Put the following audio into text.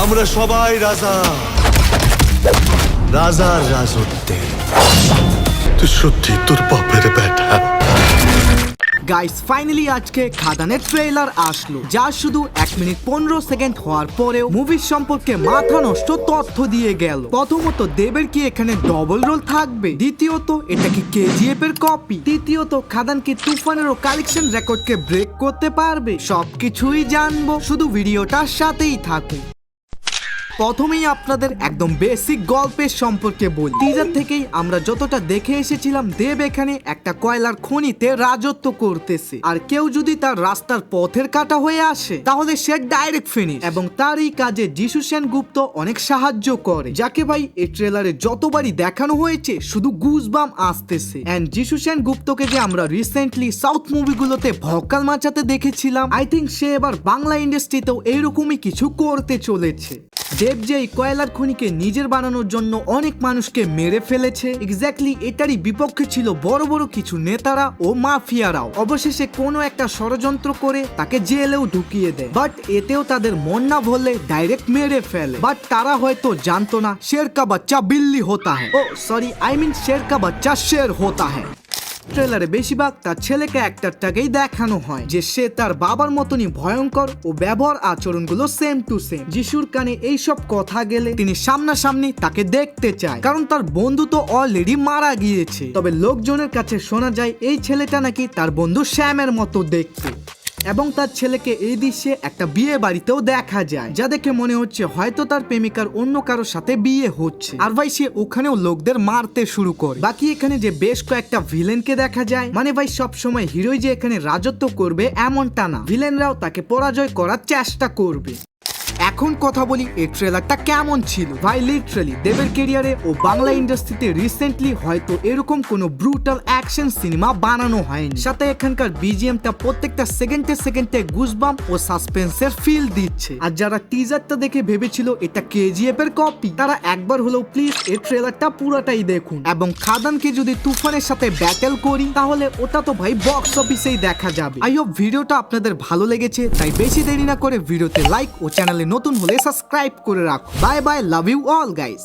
আমরা সবাই রাজা, রাজার রাজত্বে। তুই সত্যি তোর বাপের বেটা। গাইস ফাইনালি আজকে খাদানের ট্রেলার আসলো, যা শুধু 1 মিনিট 15 সেকেন্ড হওয়ার পরেও মুভির সম্পর্কে মাথা নষ্ট তথ্য দিয়ে গেল। প্রথমত দেবের কি এখানে ডবল রোল থাকবে, দ্বিতীয়ত এটা কি কেজিএফ এর কপি, তৃতীয়ত খাদান কি তুফানেরও কালেকশন রেকর্ডকে ব্রেক করতে পারবে। সবকিছুই জানবো, শুধু ভিডিওটার সাথেই থাকুন। প্রথমেই আপনাদের একদম বেসিক গল্পের সম্পর্কে বলি। টিজার থেকেই আমরা যতটা দেখে এসেছিলাম, দেব এখানে একটা কয়লার খনিতে রাজত্ব করতেছে, আর কেউ যদি তার রাস্তার পথের কাটা হয়ে আসে তাহলে সে ডাইরেক্ট ফিনিশ। এবং তার এই কাজে যিশু সেনগুপ্ত অনেক সাহায্য করে, যাকে ভাই এই ট্রেলারে যতবারই দেখানো হয়েছে শুধু গুজবাম আসতেছে। এন্ড যিশু সেনগুপ্তকে যে আমরা রিসেন্টলি সাউথ মুভিগুলোতে ভকাল মাচাতে দেখেছিলাম, আই থিঙ্ক সে এবার বাংলা ইন্ডাস্ট্রিতেও এইরকমই কিছু করতে চলেছে। দেব যে এই কয়লার খনিকে নিজের বানানোর জন্য অনেক মানুষকে মেরে ফেলেছে, এক্স্যাক্টলি এটারই বিপক্ষে ছিল বড় বড় কিছু নেতারা ও মাফিয়ারাও। অবশেষে কোনো একটা ষড়যন্ত্র করে তাকে জেলেও ঢুকিয়ে দেয়, বাট এতেও তাদের মন না ভরলে ডাইরেক্ট মেরে ফেলে। বাট তারা হয়তো জানতো না শের কা বাচ্চা বিল্লি হোতা হ্যায়, ও সরি আই মিন শের কা বাচ্চা শের হোতা হ্যায়। ট্রেলারে বেশিরভাগ তার ছেলেকে অ্যাক্টরটাকেই দেখানো হয় যে সে তার বাবার মতনই ভয়ঙ্কর ও ব্যবহার আচরণগুলো সেম টু সেম। যিশুর কানে এইসব কথা গেলে তিনি সামনাসামনি তাকে দেখতে চায়, কারণ তার বন্ধু তো অলরেডি মারা গিয়েছে। তবে লোকজনের কাছে শোনা যায় এই ছেলেটা নাকি তার বন্ধু শ্যামের মতো দেখতে, এবং তার ছেলেকে এই দৃশ্যে একটা বিয়ে বাড়িতেও দেখা যায়, যা দেখে মনে হচ্ছে হয়তো তার প্রেমিকার অন্য কারোর সাথে বিয়ে হচ্ছে। আর ভাই সে ওখানেও লোকদের মারতে শুরু করে। বাকি এখানে যে বেশ কয়েকটা ভিলেনকে দেখা যায়, মানে ভাই সব সময় হিরোই যে এখানে রাজত্ব করবে এমনটা না, ভিলেনরাও তাকে পরাজয় করার চেষ্টা করবে। এখন কথা বলি এই ট্রেলারটা কেমন ছিল। ভাই লিটারালি দেবের ক্যারিয়ারে ও বাংলা ইন্ডাস্ট্রিতে রিসেন্টলি হয়তো এরকম কোনো ব্রুটাল অ্যাকশন সিনেমা বানানো হয়নি। সাথে এখানকার বিজিএমটা প্রত্যেকটা সেকেন্ডে গুজবাম ও সাসপেন্সের ফিল দিচ্ছে। আর যারা টিজারটা দেখে ভেবেছিল এটা কেজিএফ এর কপি, তারা একবার হলেও প্লিজ এই ট্রেলারটা পুরোটাই দেখুন। এবং খাদানকে যদি তুফানের সাথে ব্যাটেল করি তাহলে ওটা তো ভাই বক্স অফিসেই দেখা যাবে। আই হোপ ভিডিওটা আপনাদের ভালো লেগেছে, তাই বেশি দেরি না করে ভিডিওতে লাইক ও চ্যানেলে নতুন হলে সাবস্ক্রাইব করে রাখো। Bye bye, love you all guys.